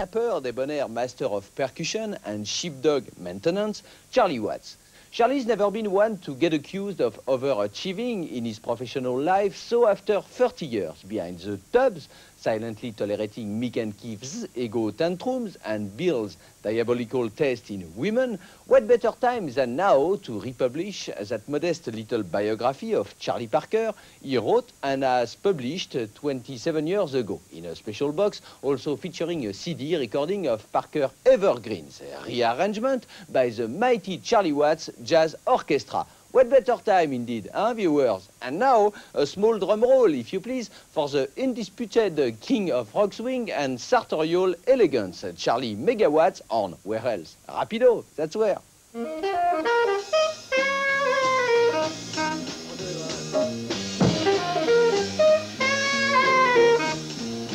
tapper, debonair master of percussion and sheepdog maintenance, Charlie Watts. Charlie's never been one to get accused of overachieving in his professional life, so after 30 years behind the tubs, silently tolerating Mick and Keith's ego tantrums and Bill's diabolical taste in women, what better time than now to republish that modest little biography of Charlie Parker he wrote and has published 27 years ago in a special box, also featuring a CD recording of Parker Evergreens, a rearrangement by the mighty Charlie Watts Jazz Orchestra. What better time indeed, huh, viewers? And now, a small drum roll, if you please, for the undisputed king of rock swing and sartorial elegance, Charlie Megawatts on Where Else? Rapido, that's where.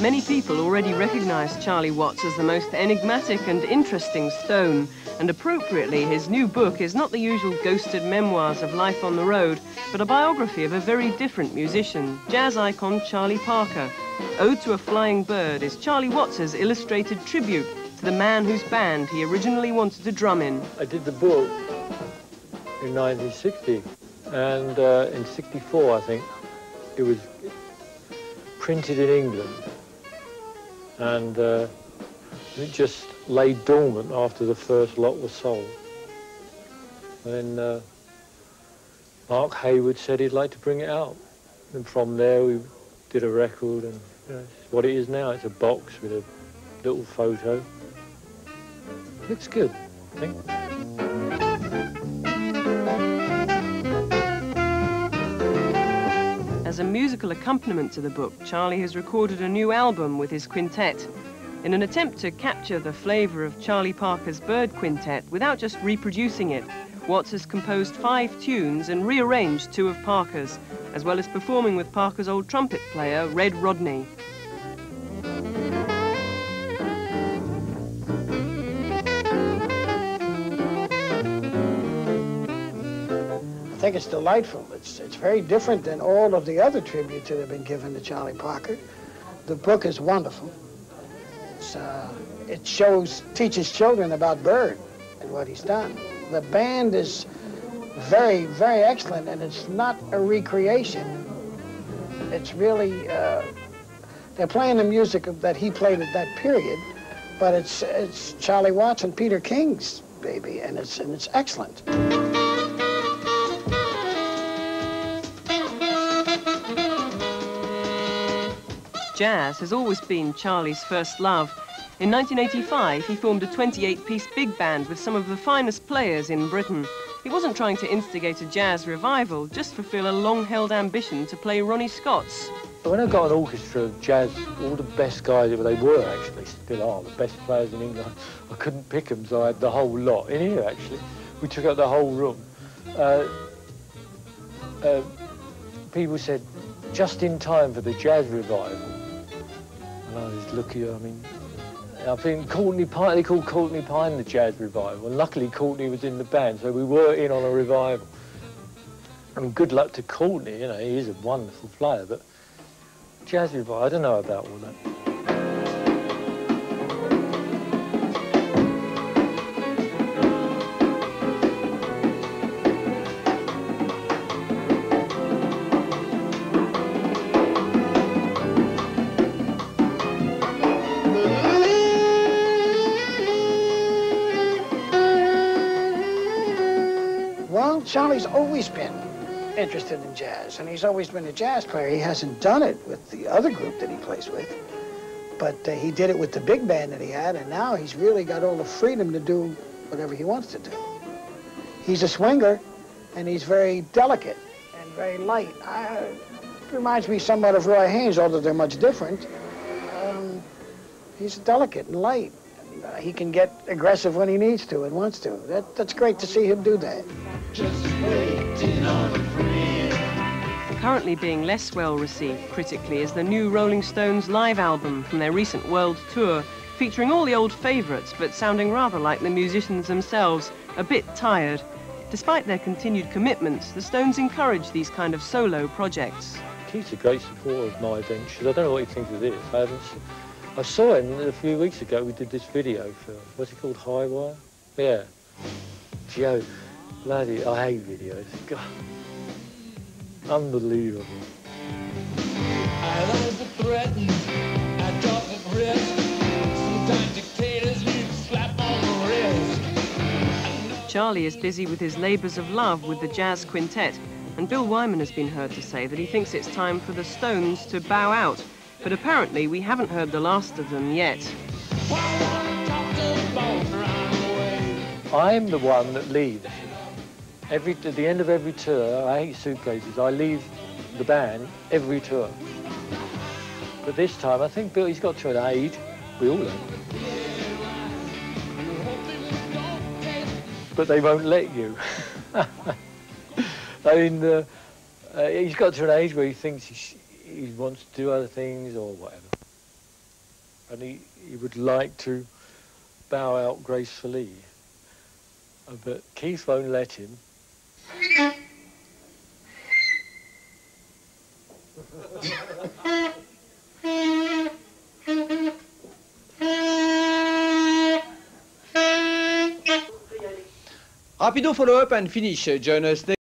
Many people already recognize Charlie Watts as the most enigmatic and interesting Stone, and appropriately, his new book is not the usual ghosted memoirs of life on the road, but a biography of a very different musician, jazz icon Charlie Parker. Ode to a Flying Bird is Charlie Watts's illustrated tribute to the man whose band he originally wanted to drum in. I did the book in 1960, and in 64, I think, it was printed in England, and it just lay dormant after the first lot was sold. And then Mark Hayward said he'd like to bring it out. And from there we did a record, and it's what it is now. It's a box with a little photo. Looks good, I think. As a musical accompaniment to the book, Charlie has recorded a new album with his quintet. In an attempt to capture the flavour of Charlie Parker's Bird Quintet without just reproducing it, Watts has composed 5 tunes and rearranged 2 of Parker's, as well as performing with Parker's old trumpet player, Red Rodney. I think it's delightful. It's very different than all of the other tributes that have been given to Charlie Parker. The book is wonderful. It teaches children about Bird and what he's done. The band is very, very excellent, and it's not a recreation. It's really, they're playing the music that he played at that period, but it's Charlie Watts and Peter King's baby, and it's excellent. Jazz has always been Charlie's first love. In 1985, he formed a 28-piece big band with some of the finest players in Britain. He wasn't trying to instigate a jazz revival, just fulfill a long-held ambition to play Ronnie Scott's. When I got an orchestra of jazz, all the best guys, they were actually, still are, the best players in England. I couldn't pick them, so I had the whole lot in here, actually. We took up the whole room. People said, just in time for the jazz revival. And I was lucky, I mean, I think Courtney Pine, they called Courtney Pine the jazz revival, and luckily Courtney was in the band, so we were in on a revival. I mean, good luck to Courtney, you know, he is a wonderful player, but jazz revival, I don't know about all that. Well, Charlie's always been interested in jazz, and he's always been a jazz player. He hasn't done it with the other group that he plays with, but he did it with the big band that he had, and now he's really got all the freedom to do whatever he wants to do. He's a swinger, and he's very delicate and very light. It reminds me somewhat of Roy Haynes, although they're much different. He's delicate and light. He can get aggressive when he needs to and wants to. That's great to see him do that. Just waiting on a friend. Currently being less well received critically is the new Rolling Stones live album from their recent world tour, featuring all the old favourites but sounding rather like the musicians themselves, a bit tired. Despite their continued commitments, the Stones encourage these kind of solo projects. Keith's a great supporter of my ventures. I don't know what he thinks of this. I saw him a few weeks ago. We did this video film. What's it called? High Wire? Yeah. Joe, bloody, I hate videos. God. Unbelievable. I love the threatened, I don't regret. Sometimes dictators need to slap on the wrist. Charlie is busy with his labours of love with the jazz quintet, and Bill Wyman has been heard to say that he thinks it's time for the Stones to bow out. But apparently we haven't heard the last of them yet. I'm the one that leaves. At the end of every tour, I hate suitcases, I leave the band every tour. But this time, I think Bill, he's got to an age, we all know. But they won't let you. I mean, he's got to an age where he thinks he wants to do other things or whatever. And he would like to bow out gracefully. But Keith won't let him. Rapido follow-up and finish. Join us next